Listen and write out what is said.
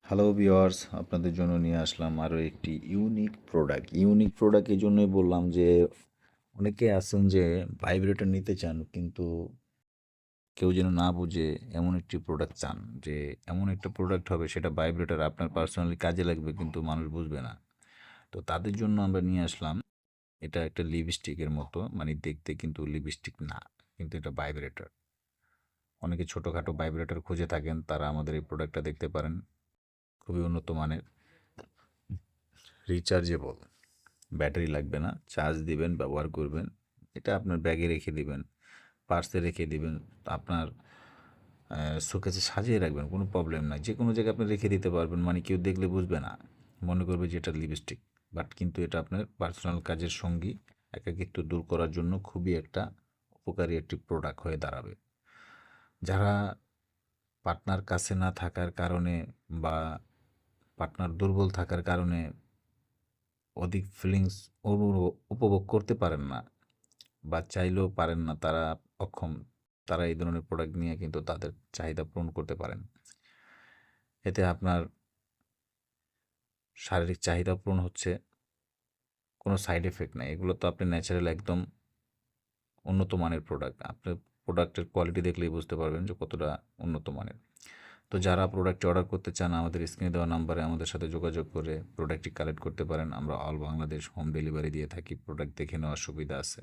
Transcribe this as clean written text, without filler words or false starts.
Hello viewers, আপনাদের জন্য নিয়ে আসলাম আরও একটি ইউনিক প্রোডাক্ট। ইউনিক প্রোডাক্ট এই জন্যই বললাম যে অনেকে আছেন যে ভাইব্রেটর নিতে চান, কিন্তু কেউ যেন না বুঝে এমন একটি প্রোডাক্ট চান যে এমন একটা প্রোডাক্ট হবে সেটা ভাইব্রেটর আপনার পার্সোনালি কাজে লাগবে কিন্তু মানুষ বুঝবে না। তো তাদের জন্য আমরা নিয়ে আসলাম, এটা একটা লিপস্টিকের মতো, মানে দেখতে কিন্তু লিপস্টিক না, কিন্তু এটা ভাইব্রেটর। অনেকে ছোটোখাটো ভাইব্রেটর খুঁজে থাকেন, তারা আমাদের এই প্রোডাক্টটা দেখতে পারেন। খুবই উন্নত মানের, রিচার্জেবল, ব্যাটারি লাগবে না, চার্জ দিবেন, ব্যবহার করবেন। এটা আপনার ব্যাগে রেখে দিবেন, পার্সে রেখে দিবেন, আপনার শোকেসে সাজিয়ে রাখবেন, কোনো প্রবলেম নাই। যে কোনো জায়গায় আপনি রেখে দিতে পারবেন, মানে কেউ দেখলে বুঝবে না, মনে করবে যে এটা লিপস্টিক। বাট কিন্তু এটা আপনার পার্সোনাল কাজের সঙ্গী, একাকিত্ব দূর করার জন্য খুবই একটা উপকারী একটি প্রোডাক্ট হয়ে দাঁড়াবে। যারা পার্টনার কাছে না থাকার কারণে বা পার্টনার দুর্বল থাকার কারণে অধিক ফিলিংস উপভোগ করতে পারেন না বা চাইলেও পারেন না, তারা অক্ষম, তারা এই ধরনের প্রোডাক্ট নিয়ে কিন্তু তাদের চাহিদা পূরণ করতে পারেন। এতে আপনার শারীরিক চাহিদা পূরণ হচ্ছে, কোনো সাইড এফেক্ট নাই। এগুলো তো আপনি ন্যাচারাল একদম উন্নত মানের প্রোডাক্ট। আপনি প্রোডাক্টের কোয়ালিটি দেখলেই বুঝতে পারবেন যে কতটা উন্নত মানের। তো যারা প্রোডাক্টটি অর্ডার করতে চান, আমাদের স্ক্রিনে দেওয়া নাম্বারে আমাদের সাথে যোগাযোগ করে প্রোডাক্টটি কালেক্ট করতে পারেন। আমরা অল বাংলাদেশ হোম ডেলিভারি দিয়ে থাকি, প্রোডাক্ট দেখে নেওয়ার সুবিধা আছে।